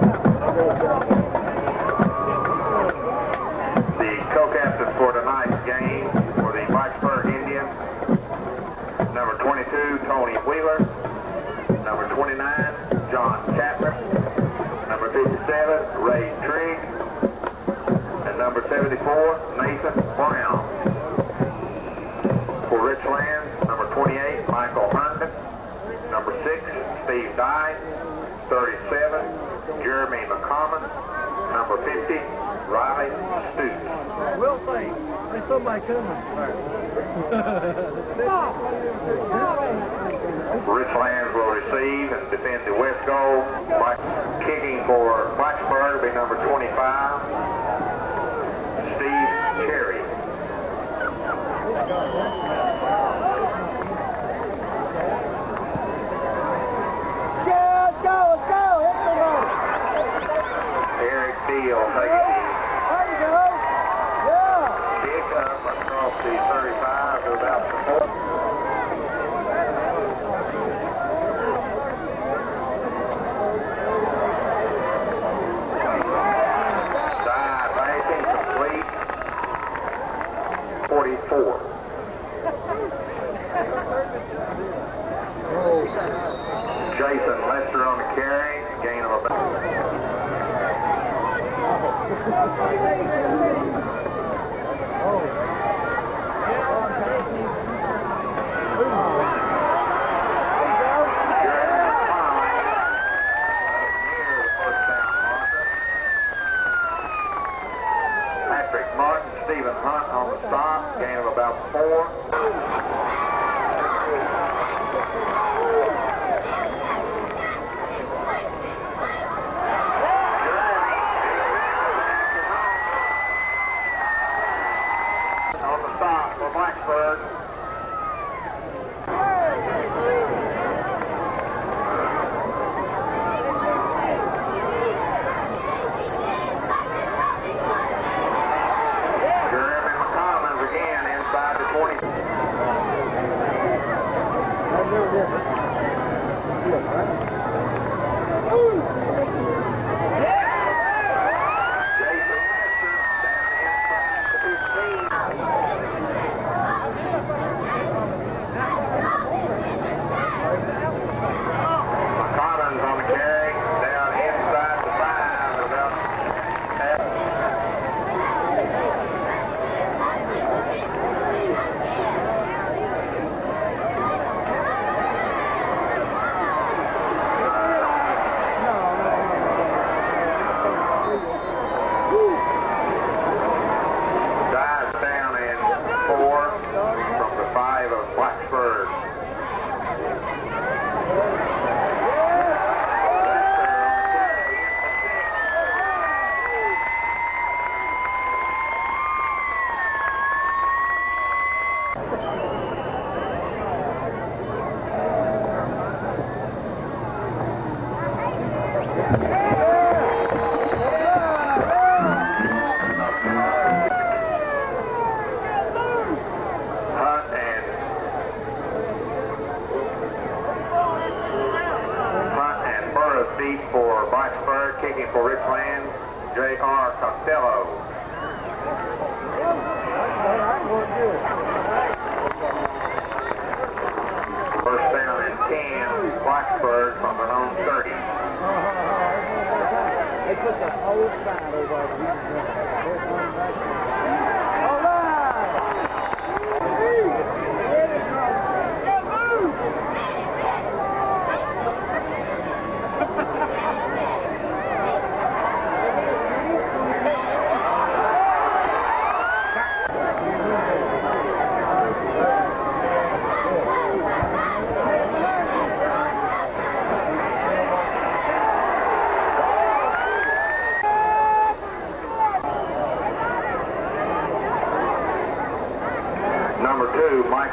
The co-captain for tonight's game for the Blacksburg Indians, number 22, Tony Wheeler, number 29, John Chapman, number 57, Ray Trigg, and number 74, Nathan Brown. For Richlands, number 28, Michael Herndon, number 6, Steve Dye, 37, Jeremy McCommons, number 50, Riley Stoops. We'll see. There's somebody coming. Richlands will receive and defend the west goal. Kicking for Blacksburg will be number 25, Steve Cherry. Eric Deal takes the kick up across the 35 to about the 4. Side passing complete. 44. Jason Lester on the carry, gain of about. Patrick Martin, Stephen Hunt on the stop, gain of about 4. Blacksburg. Jeremy McCommons again inside the 20. Jason Lester down the inside to 15. McCommons on the carry, down inside the 5, about dives down in 4 from the 5 of Blacksburg. Hunt and Burroughs beat for Blacksburg, kicking for Richlands, J.R. Costello. First down and 10, Blacksburg from their own 30. They put the whole side over our Number 2, Mike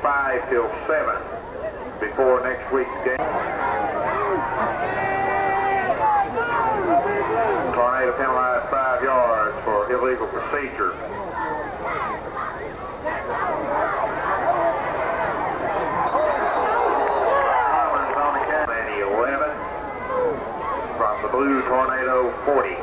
5 till 7 before next week's game. Tornado penalized 5 yards for illegal procedure. McCommons on the count, and 11 from the blue Tornado 40.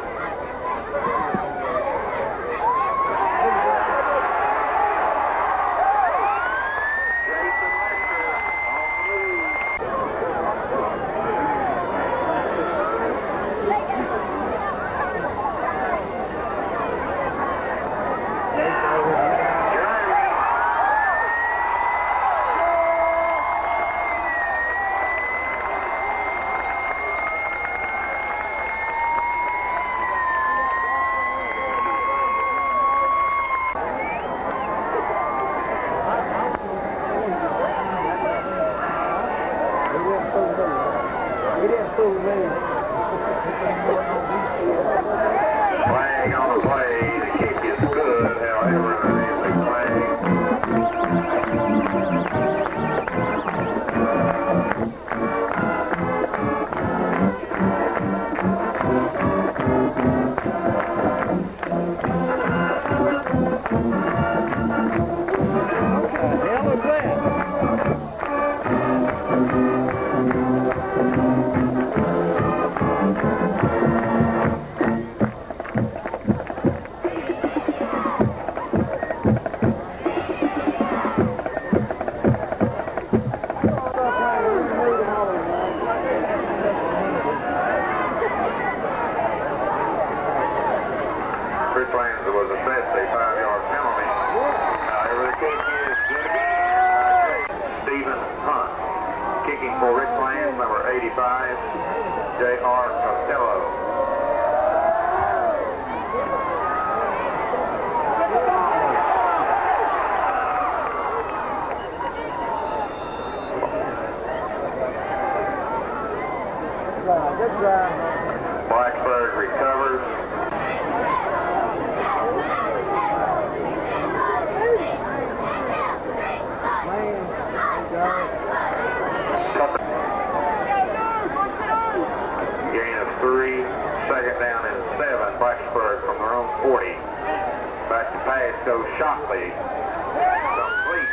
Flag on the play. The kick is good, however, there is a flag. Richlands was assessed a 5-yard penalty. However, the kick is good again. Stephen Hunt. Kicking for Richlands, number 85, J.R. Costello. Blacksburg recovers. Gain of 3, second down and 7. Blacksburg from their own 40. Back to pass goes Shockley. Complete.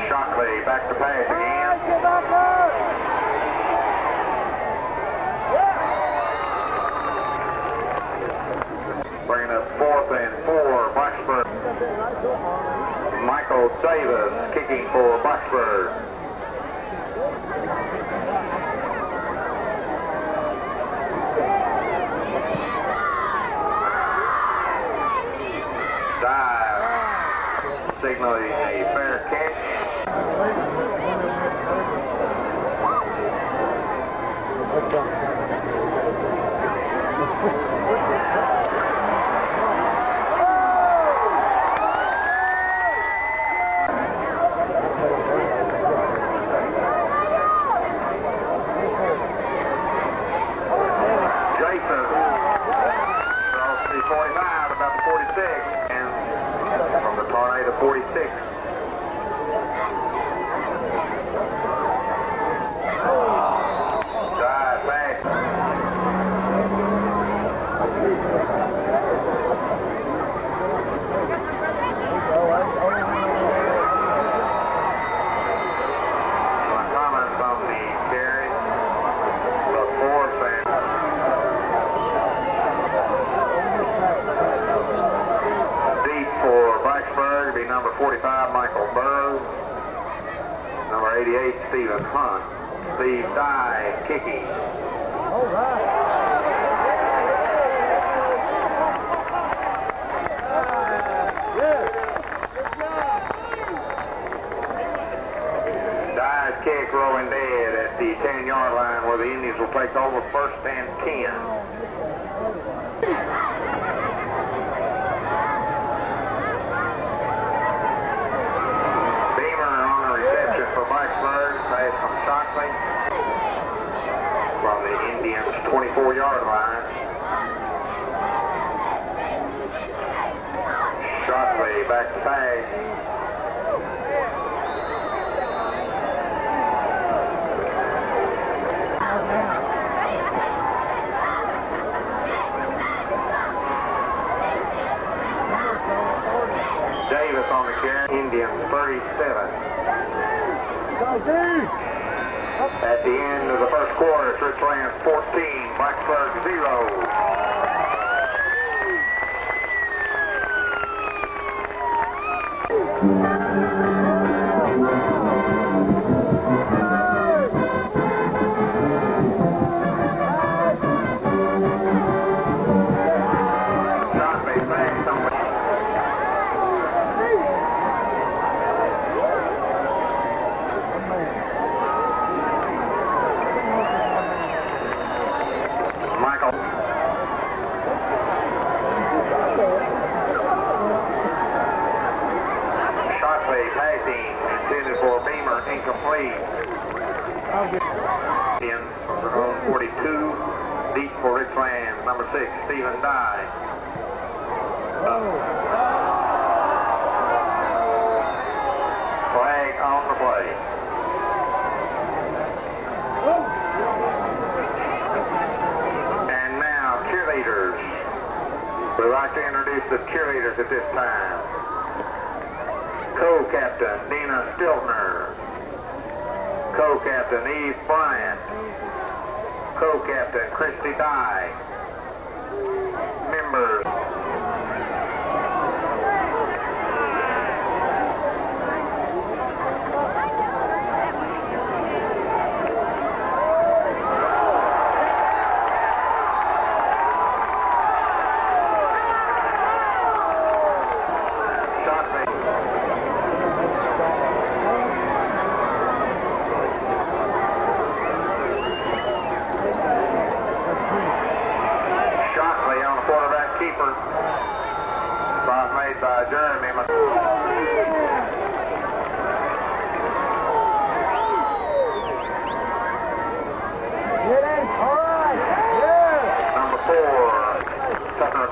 Shockley back to pass again. Bringing up 4th and 4, Blacksburg. Michael Davis kicking for Blacksburg. Dive, signaling a fair catch. Jason across the 45, about the 46, and from the Tornado 46. Dive back. McCommons on the carry. LaForce and deep for Blacksburg be number 45, Michael Burroughs. Number 88, Stephen Hunt. Steve Dye kicking. All right. Dye's kick rolling dead at the 10-yard line where the Indians will take over 1st and 10. Blacksburg, pass from Shockley from the Indians' 24-yard line. back to pass. Davis on the carry. Indians 37. At the end of the first quarter, it's Richlands 14, Blacksburg 0. Shockley passing, intended for a beamer, incomplete. In from their own 42, deep for Richlands, number 6, Stephen Dye. Flag on the play. And now, cheerleaders. We'd like to introduce the cheerleaders at this time. Co-captain Dina Stiltner, co-captain Eve Bryant, co-captain Christy Dye, members made by Jeremy. All right. Yeah. Number 4, Tucker.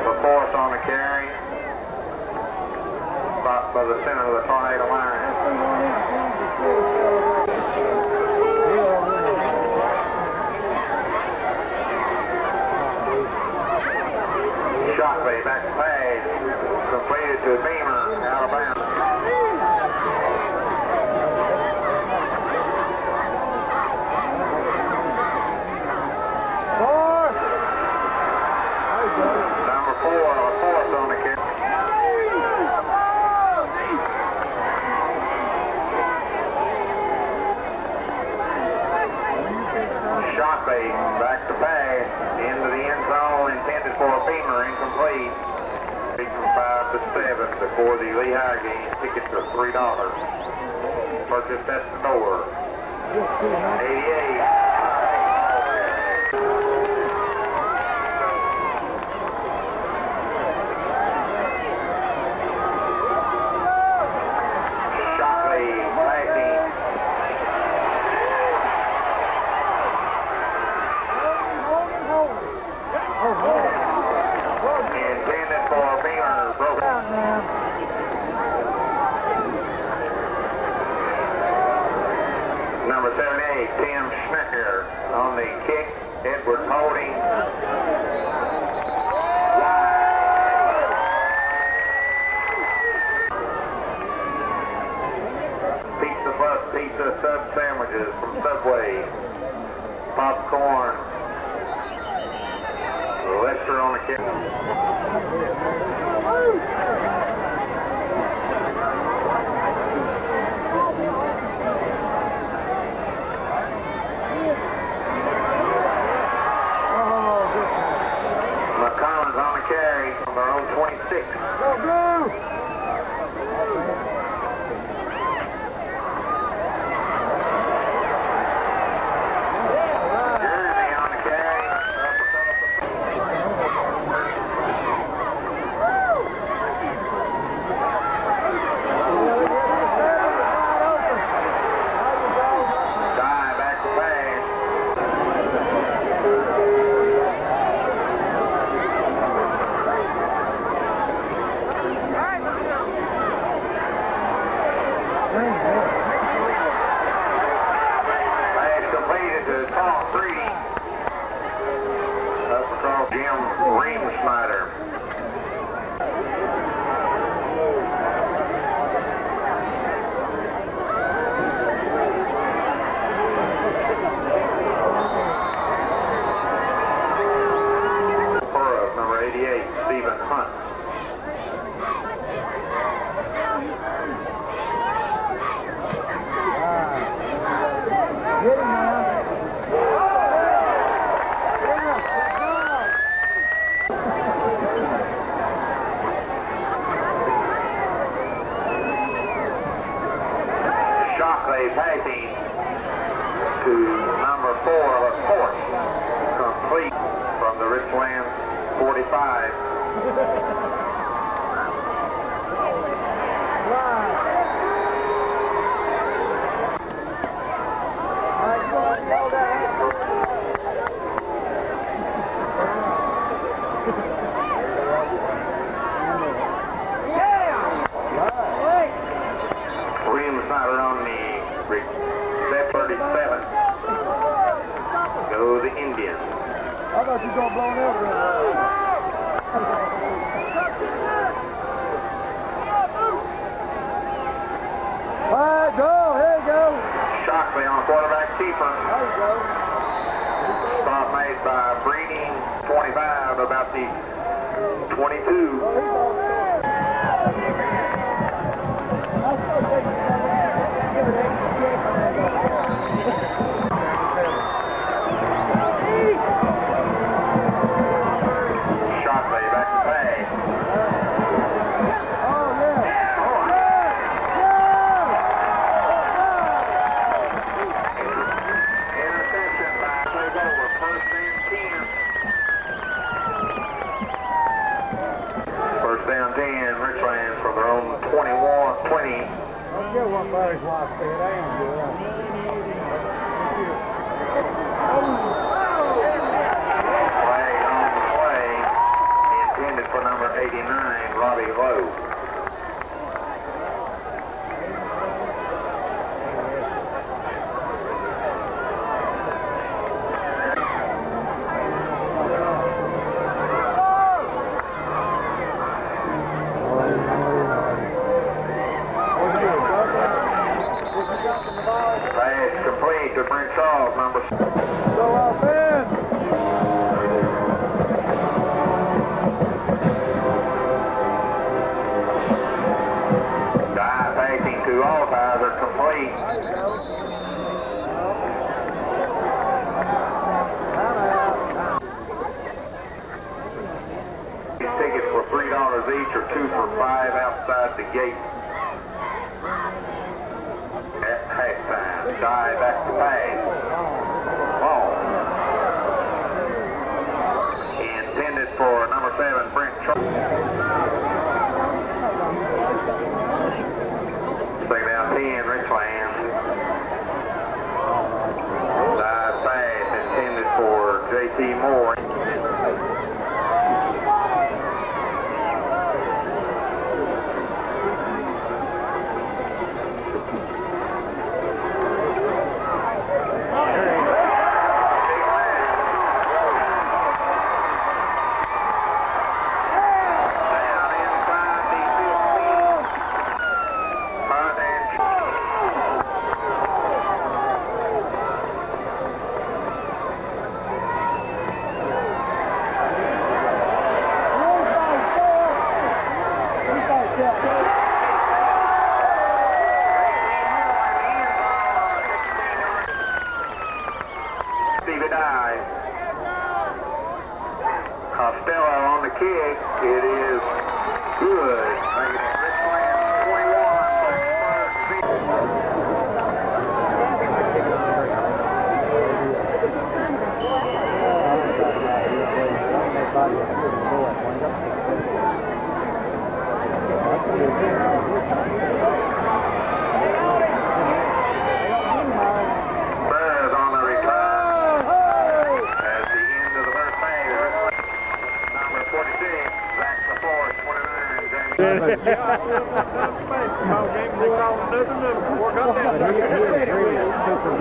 LaForce on the carry. Spot by the center of the tornado line. Shockley back to pass. Completed to Beamer, out of bounds. Number 4, LaForce on the carry. Shockley back to pass into the end zone, intended for a beamer, incomplete. From 5 to 7 before the Lehigh game. Tickets are $3. Purchased at the door. 88. Number 78, Tim Schnecker on the kick. Edwards holding. Pizza Plus Pizza Sub Sandwiches from Subway. Popcorn. Lester on the kick. McCommons on the carry from their own 26. Jersey on the carry. across Jim Reamsnyder. Burroughs, number 88, Stephen Hunt. Shockley passing to number 4, LaForce, complete from the Richlands 45. Reamsnyder on the set 37. Go the Indians. I thought you were going to blow it over. All right, go. Here you go. Shockley on quarterback keeper. There you go. Stop made by Breeding 25, about the 22. Shockley back to pass. Interception by take over. First and 10. First down 10, Richlands from their own 21-20. Don't care what Barry's wife said. I ain't good. Flag on the play, intended for number 89, Robbie Lowe. Pass complete to Brent Charles, number 6. Go offense. Dive passing to Altizer, complete. There you go. These tickets for $3 each or 2 for $5 outside the gate. At halftime, dive back to pass. Ball. Intended for number 7, Brent Charles. Second down 10, Richlands. Dive pass intended for J.T. Moore. Costello on the kick. It is good. Making it Richlands 21, Blacksburg 0. Burroughs on the return at the end of the first phase. Number 46, that's LaForce, 29, Jamie.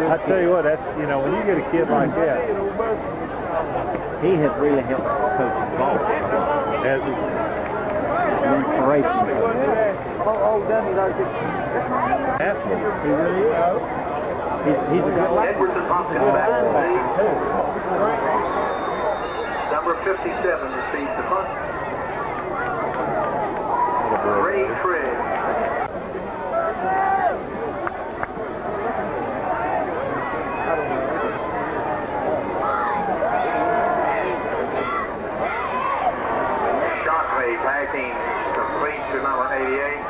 I tell you what, that's, you know, when you get a kid like that. He has really helped coach the ball. Has he? Inspiration. Absolutely. He really is. He's a good leader. Edwards and Hopkins back to the number 57 receives the punt. Ray Trigg. Shockley passing complete to number 88.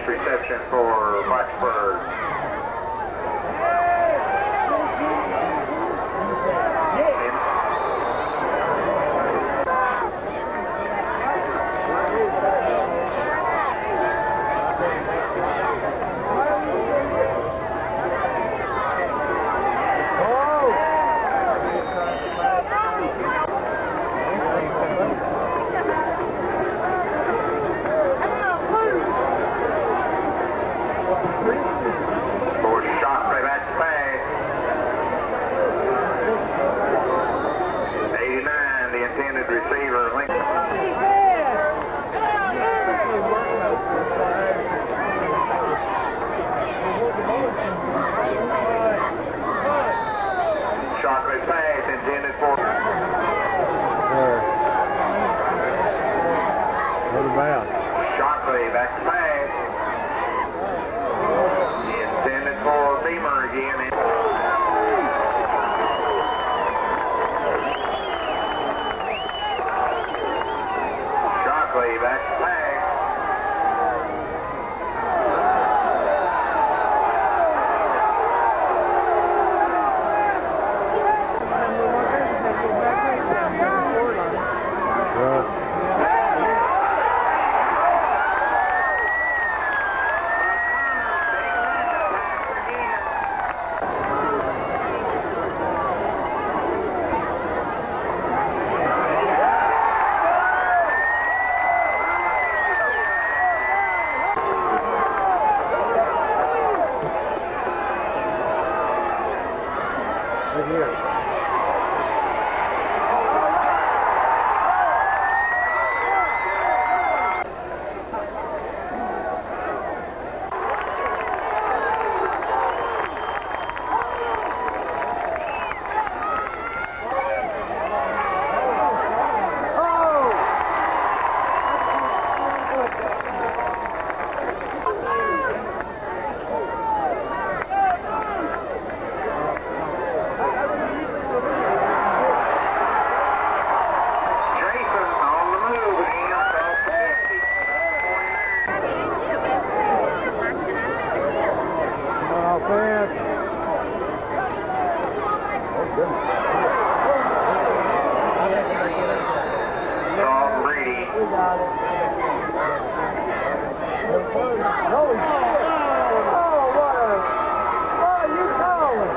Reception for Blacksburg. Shockley back to pass. Intended for Beamer again. Shockley back to pass.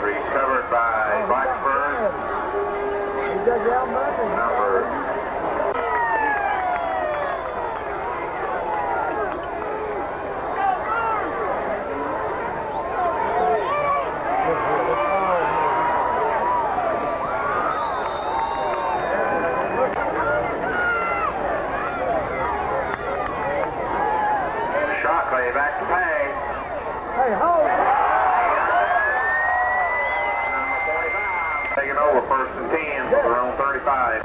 Recovered by Blacksburg. Shockley back to pass. Hey, hold it. Taking over 1st and 10 for their own 35.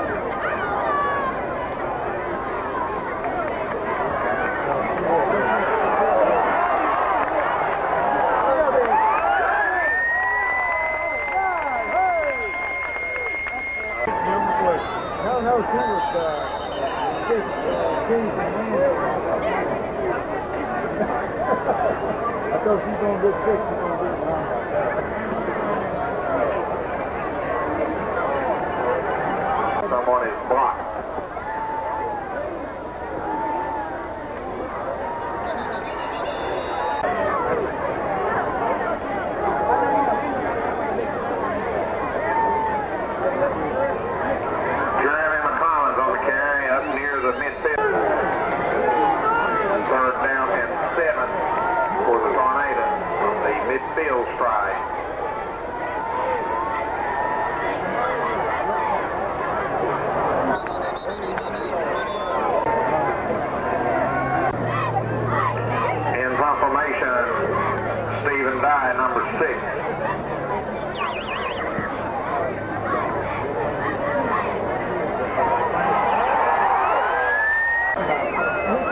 No, know she was just cheese and wings. I thought she's going to get sick. She's going to get around like that. Someone is blocked. Jeremy McCommons on the carry up near the midfield. Third down and 7 for the Tornado on the midfield stride. In confirmation, Stephen Dye, number 6.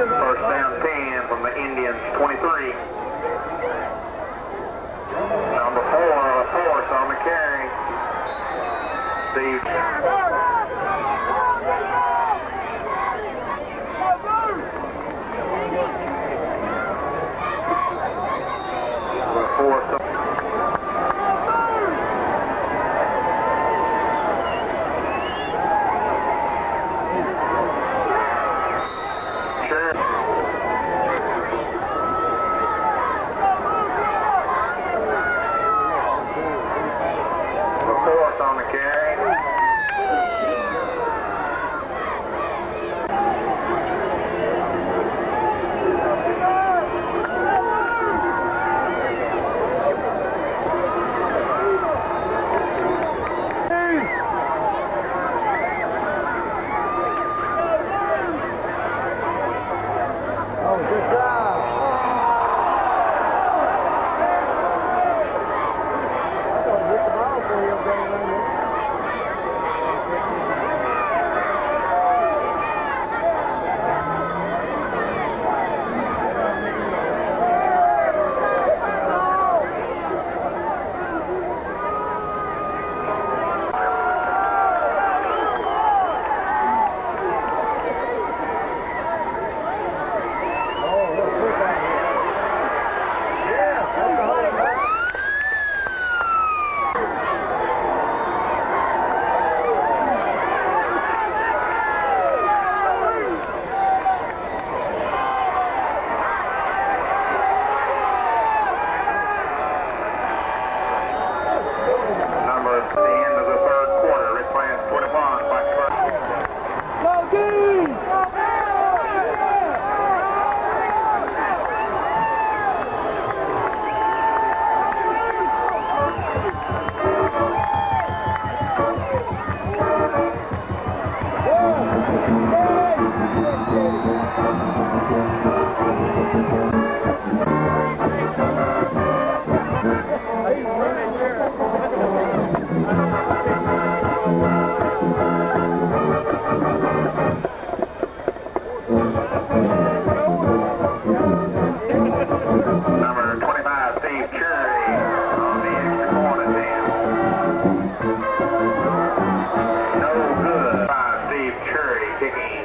First down 10 from the Indians, 23. Number 4, LaForce on the carry. Steve. LaForce. LaForce on the carry. Oh, good job. I thought you hit the ball for you, okay, right here. Oh, look quick out here. Yeah, that's the whole thing. Numbers at the end of the third quarter. Richlands 21, Blacksburg. Go, Dean! Number 25, Steve Cherry on the extra point attempt. No good. 5, Steve Cherry kicking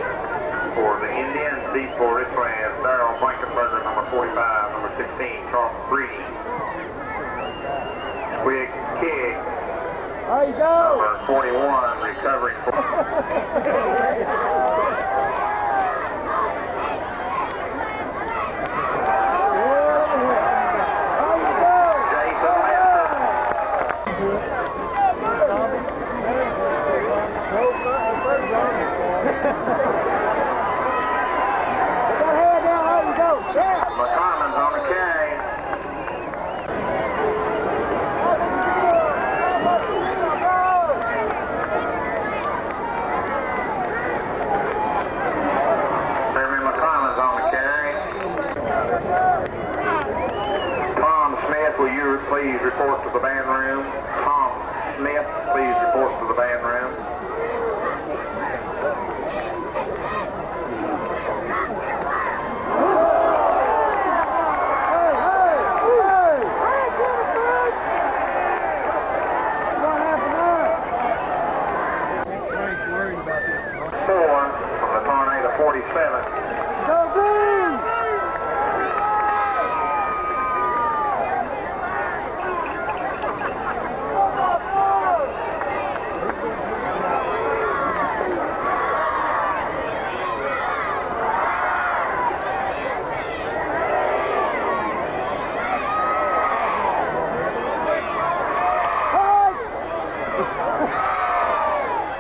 for the Indians. Deep for Richlands. Darryl Blankenberger, number 45. Number 16, Charles Breedy. Quick kick. There you go! Number 41, recovering for... Jason Lester. McCommons on the carry. Jeremy McCommons on the carry. Tom Smith, will you please report to the band room? Tom Smith, please report to the band room. Worried about this. 37. Go, Blue!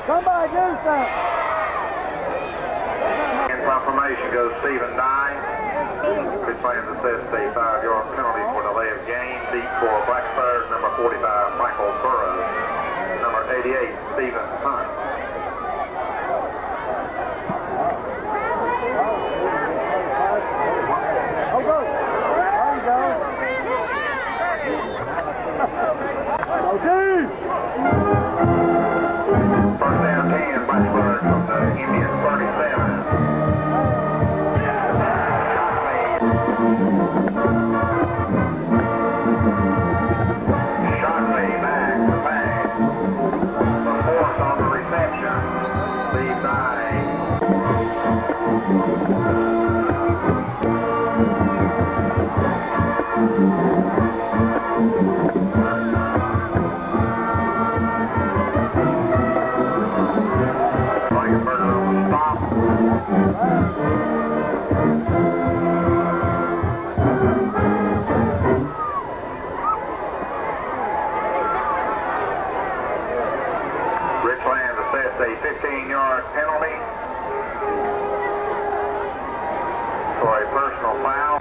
Somebody do something! In confirmation goes Stephen Dye. Richlands assessed a 5-yard penalty for delay of game. Deep for Blacksburg, number 45, Michael Burroughs. Number 88, Stephen Hunt. Oh, go! There you go! Oh, dude! First down 10, Blacksburg from the Indian 37. Shockley back to pass. LaForce on the reception. Steve Dye. Richlands assessed a 15-yard penalty for a personal foul.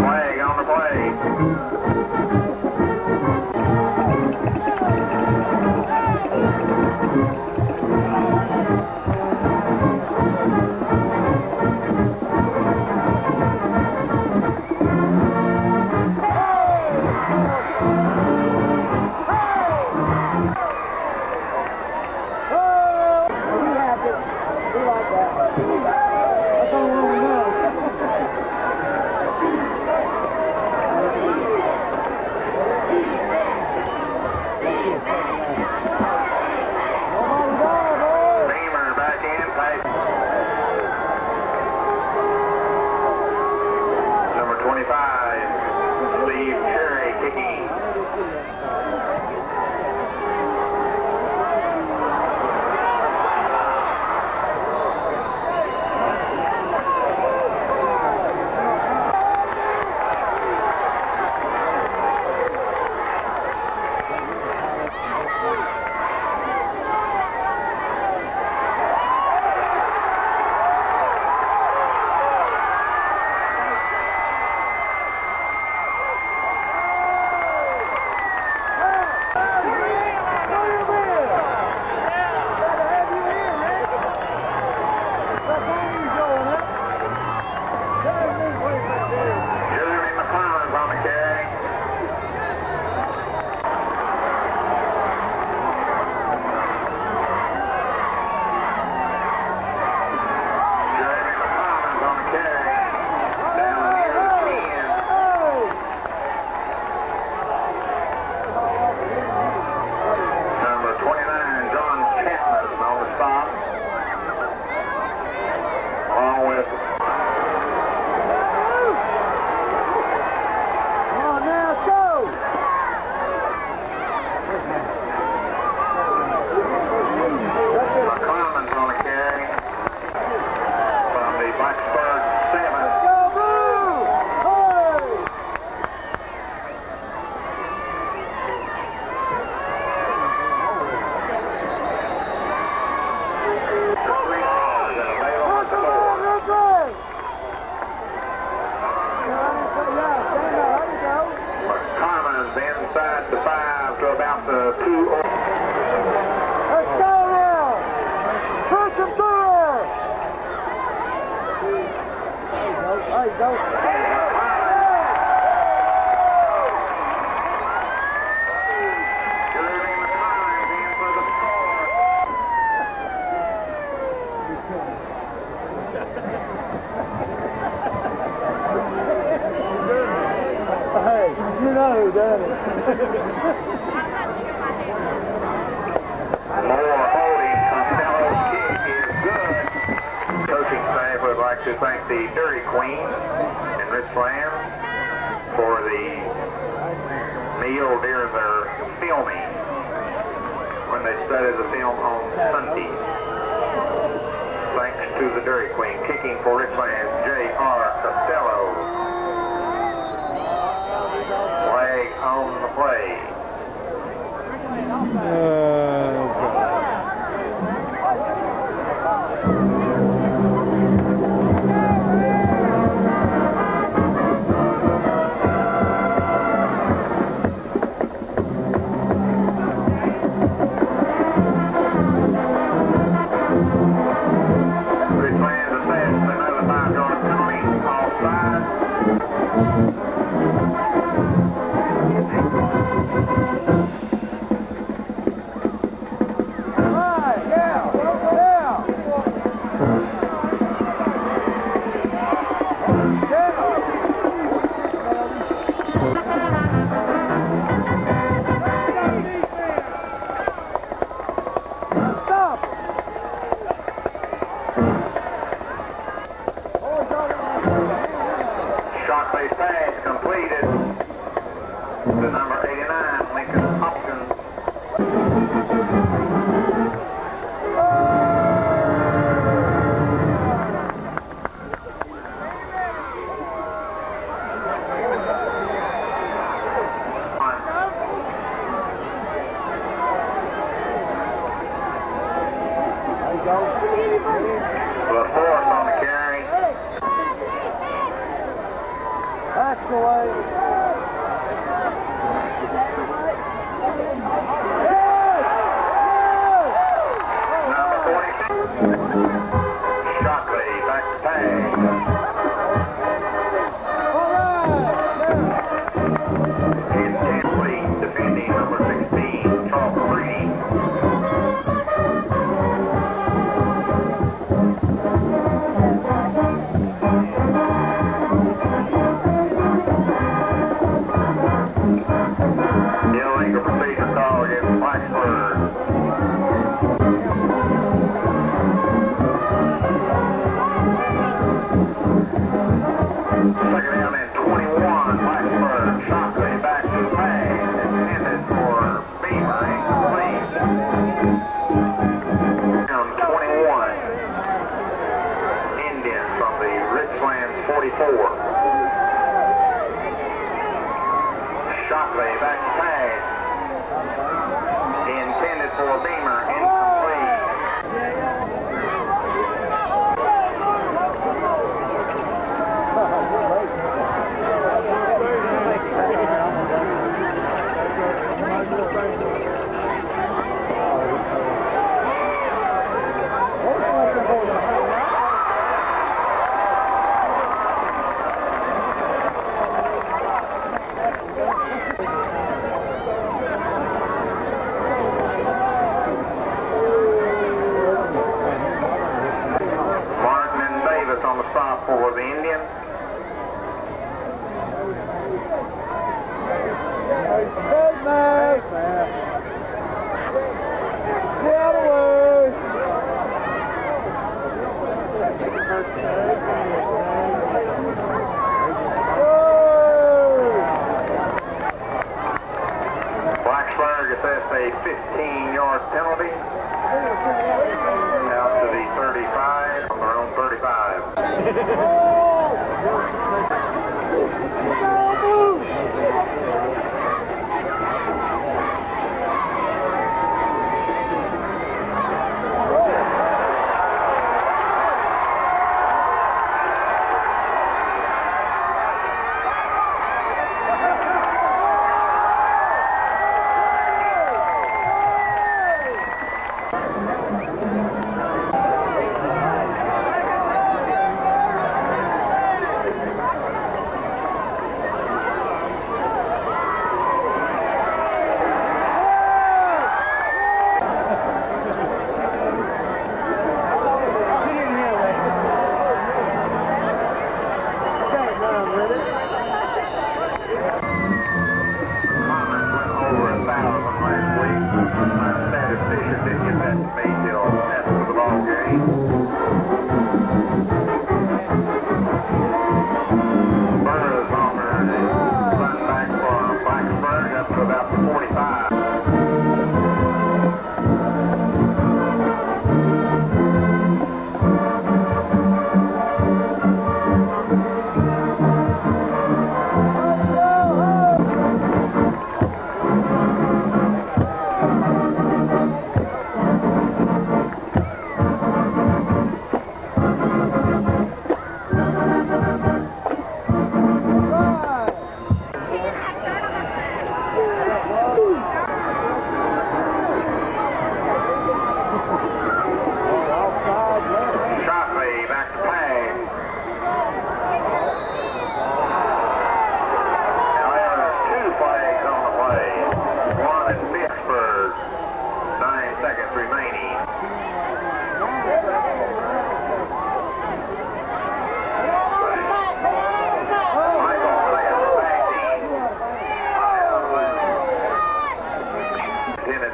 Flag on the play. Beamer back in, pass. Number 25, Steve Cherry kicking. There you go. Hey, you know who done it. More holding. Costello's kick is good. Coaching staff would like to thank the Dairy Queen in Richlands for the meal during their filming when they studied the film on Sunday. Thanks to the Dairy Queen. Kicking for Richlands, J.R. Costello. Flag on the play. Richlands assessed another 5-yard penalty offside. Shockley pass completed to number 89, Lincoln Hopkins. LaForce on the carry. That's the way. Number 46. Shockley back to tag. Intensely defending number 16, Shockley. Illegal procedure call against Blacksburg. Second down and 21, Blacksburg. Shockley back to pass. Intended for Beamer. Incomplete. Down 21. Indian from the Richlands 44. Shockley back to pass. Intended for Beamer. Incomplete. Martin and Davis on the stop for the Indians. Good man. Get out of the way. Blacksburg assessed a 15-yard penalty out to the 35 on their own 35.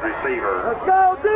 receiver. Let's go, D!